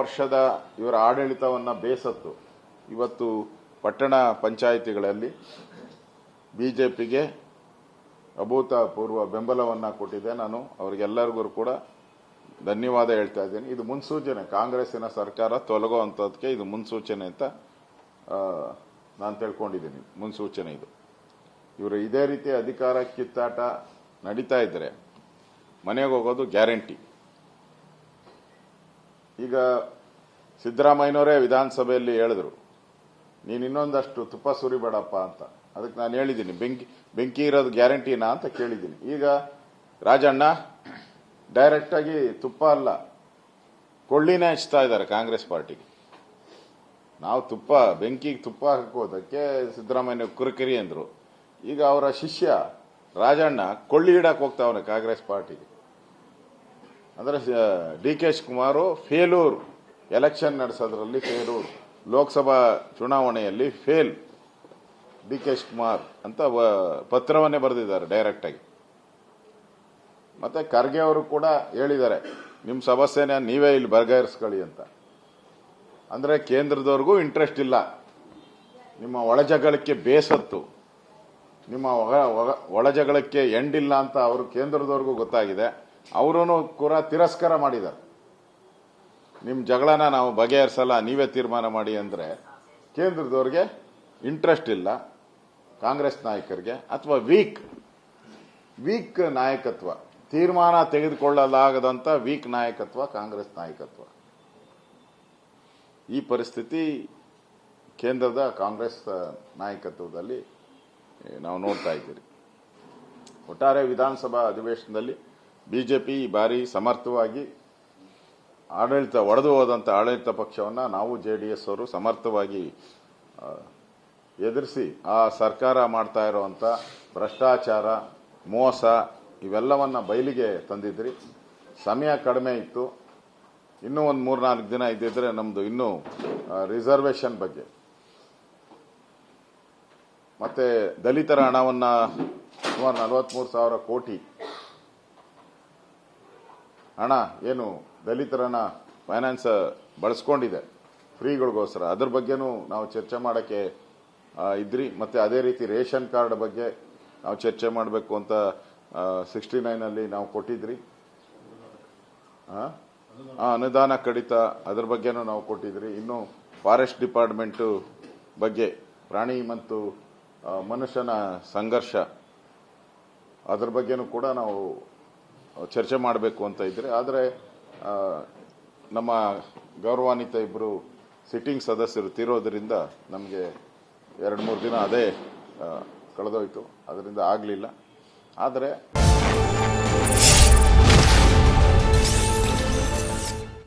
ವರ್ಷದ ಇವರ ಆಡಳಿತವನ್ನು ಬೇಸತ್ತು ಇವತ್ತು ಪಟ್ಟಣ ಪಂಚಾಯಿತಿಗಳಲ್ಲಿ ಬಿಜೆಪಿಗೆ ಅಭೂತಪೂರ್ವ ಬೆಂಬಲವನ್ನು ಕೊಟ್ಟಿದೆ. ನಾನು ಅವರಿಗೆಲ್ಲರಿಗೂ ಕೂಡ ಧನ್ಯವಾದ ಹೇಳ್ತಾ ಇದ್ದೀನಿ. ಇದು ಮುನ್ಸೂಚನೆ, ಕಾಂಗ್ರೆಸ್ಸಿನ ಸರ್ಕಾರ ತೊಲಗುವಂಥದ್ದಕ್ಕೆ ಇದು ಮುನ್ಸೂಚನೆ ಅಂತ ನಾನು ತಿಳ್ಕೊಂಡಿದ್ದೀನಿ. ಮುನ್ಸೂಚನೆ ಇದು. ಇವರು ಇದೇ ರೀತಿ ಅಧಿಕಾರ ಕಿತ್ತಾಟ ನಡೀತಾ ಇದ್ದರೆ ಮನೆಗೆ ಹೋಗೋದು ಗ್ಯಾರಂಟಿ. ಈಗ ಸಿದ್ದರಾಮಯ್ಯನವರೇ ವಿಧಾನಸಭೆಯಲ್ಲಿ ಹೇಳಿದ್ರು, ನೀನು ಇನ್ನೊಂದಷ್ಟು ತುಪ್ಪ ಸುರಿಬೇಡಪ್ಪ ಅಂತ. ಅದಕ್ಕೆ ನಾನು ಹೇಳಿದ್ದೀನಿ, ಬೆಂಕಿ ಇರೋದು ಗ್ಯಾರಂಟಿನಾ ಅಂತ ಕೇಳಿದ್ದೀನಿ. ಈಗ ರಾಜಣ್ಣ ಡೈರೆಕ್ಟ್ ಆಗಿ ತುಪ್ಪ ಅಲ್ಲ, ಕೊಳ್ಳಿನೇ ಹಚ್ತಾ ಇದ್ದಾರೆ ಕಾಂಗ್ರೆಸ್ ಪಾರ್ಟಿಗೆ. ನಾವು ಬೆಂಕಿಗೆ ತುಪ್ಪ ಹಾಕೋದಕ್ಕೆ ಸಿದ್ದರಾಮಯ್ಯ ಕುರುಕರಿ ಅಂದ್ರು. ಈಗ ಅವರ ಶಿಷ್ಯ ರಾಜಣ್ಣ ಕೊಳ್ಳಿ ಇಡಕ್ಕೆ ಹೋಗ್ತಾವನೆ ಕಾಂಗ್ರೆಸ್ ಪಾರ್ಟಿಗೆ. ಅಂದ್ರೆ ಡಿ.ಕೆ. ಶಿವಕುಮಾರ್ ಫೇಲೂರ್, ಎಲೆಕ್ಷನ್ ನಡೆಸೋದ್ರಲ್ಲಿ ಫೇಲೂರ್, ಲೋಕಸಭಾ ಚುನಾವಣೆಯಲ್ಲಿ ಫೇಲ್ ಡಿ.ಕೆ. ಶಿವಕುಮಾರ್ ಅಂತ ಪತ್ರವನ್ನೇ ಬರೆದಿದ್ದಾರೆ ಡೈರೆಕ್ಟ್ ಆಗಿ. ಮತ್ತೆ ಖರ್ಗೆ ಅವರು ಕೂಡ ಹೇಳಿದ್ದಾರೆ, ನಿಮ್ಮ ಸಮಸ್ಯೆನ ನೀವೇ ಇಲ್ಲಿ ಬಗೆಹರಿಸ್ಕೊಳ್ಳಿ ಅಂತ. ಅಂದ್ರೆ ಕೇಂದ್ರದವ್ರಿಗೂ ಇಂಟ್ರೆಸ್ಟ್ ಇಲ್ಲ, ನಿಮ್ಮ ಒಳಜಗಳಕ್ಕೆ ಬೇಸತ್ತು, ನಿಮ್ಮ ಒಳಜಗಳಕ್ಕೆ ಎಂಡಿಲ್ಲ ಅಂತ ಅವರು ಕೇಂದ್ರದವ್ರಿಗೂ ಗೊತ್ತಾಗಿದೆ. ಅವರೂ ಕೂಡ ತಿರಸ್ಕಾರ ಮಾಡಿದ್ದಾರೆ. ನಿಮ್ಮ ಜಗಳನ ನಾವು ಬಗೆಹರಿಸಲ್ಲ, ನೀವೇ ತೀರ್ಮಾನ ಮಾಡಿ ಅಂದ್ರೆ ಕೇಂದ್ರದವ್ರಿಗೆ ಇಂಟ್ರೆಸ್ಟ್ ಇಲ್ಲ, ಕಾಂಗ್ರೆಸ್ ನಾಯಕರಿಗೆ. ಅಥವಾ ವೀಕ್ ನಾಯಕತ್ವ, ತೀರ್ಮಾನ ತೆಗೆದುಕೊಳ್ಳಲಾಗದಂತ ವೀಕ್ ನಾಯಕತ್ವ ಕಾಂಗ್ರೆಸ್ ನಾಯಕತ್ವ. ಈ ಪರಿಸ್ಥಿತಿ ಕೇಂದ್ರದ ಕಾಂಗ್ರೆಸ್ ನಾಯಕತ್ವದಲ್ಲಿ ನಾವು ನೋಡ್ತಾ ಇದ್ದೀರಿ. ಒಟ್ಟಾರೆ ವಿಧಾನಸಭಾ ಅಧಿವೇಶನದಲ್ಲಿ ಬಿಜೆಪಿ ಈ ಬಾರಿ ಸಮರ್ಥವಾಗಿ ಒಡೆದು ಹೋದಂಥ ಆಡಳಿತ ಪಕ್ಷವನ್ನು ನಾವು ಜೆಡಿಎಸ್ ಅವರು ಸಮರ್ಥವಾಗಿ ಎದುರಿಸಿ ಆ ಸರ್ಕಾರ ಮಾಡ್ತಾ ಇರುವಂಥ ಭ್ರಷ್ಟಾಚಾರ, ಮೋಸ ಇವೆಲ್ಲವನ್ನ ಬಯಲಿಗೆ ತಂದಿದ್ರಿ. ಸಮಯ ಕಡಿಮೆ ಇತ್ತು, ಇನ್ನೂ ಒಂದು 3-4 ದಿನ ಇದ್ದಿದ್ರೆ ನಮ್ದು ಇನ್ನೂ ರಿಸರ್ವೇಷನ್ ಬಗ್ಗೆ ಮತ್ತೆ ದಲಿತರ ಹಣವನ್ನ ಸುಮಾರು 43,000 ಕೋಟಿ ಹಣ ಏನು ದಲಿತರನ್ನ ಫೈನಾನ್ಸ್ ಬಳಸ್ಕೊಂಡಿದೆ ಫ್ರೀಗಳಿಗೋಸ್ಕರ, ಅದ್ರ ಬಗ್ಗೆನೂ ನಾವು ಚರ್ಚೆ ಮಾಡಕ್ಕೆ ಇದ್ರಿ. ಮತ್ತೆ ಅದೇ ರೀತಿ ರೇಷನ್ ಕಾರ್ಡ್ ಬಗ್ಗೆ ನಾವು ಚರ್ಚೆ ಮಾಡಬೇಕು ಅಂತ 69 ನಾವು ಕೊಟ್ಟಿದ್ರಿ. ಅನುದಾನ ಕಡಿತ ಅದ್ರ ಬಗ್ಗೆನೂ ನಾವು ಕೊಟ್ಟಿದ್ರಿ. ಇನ್ನು ಫಾರೆಸ್ಟ್ ಡಿಪಾರ್ಟ್ಮೆಂಟ್ ಬಗ್ಗೆ ಪ್ರಾಣಿ ಮತ್ತು ಮನುಷ್ಯನ ಸಂಘರ್ಷ ಅದ್ರ ಬಗ್ಗೆನೂ ಕೂಡ ನಾವು ಚರ್ಚೆ ಮಾಡಬೇಕು ಅಂತ ಇದ್ರೆ. ಆದರೆ ನಮ್ಮ ಗೌರವಾನ್ವಿತ ಇಬ್ಬರು ಸಿಟ್ಟಿಂಗ್ ಸದಸ್ಯರು ತೀರೋದ್ರಿಂದ ನಮಗೆ 2-3 ದಿನ ಅದೇ ಕಳೆದೋಯ್ತು, ಅದರಿಂದ ಆಗಲಿಲ್ಲ. ಆದರೆ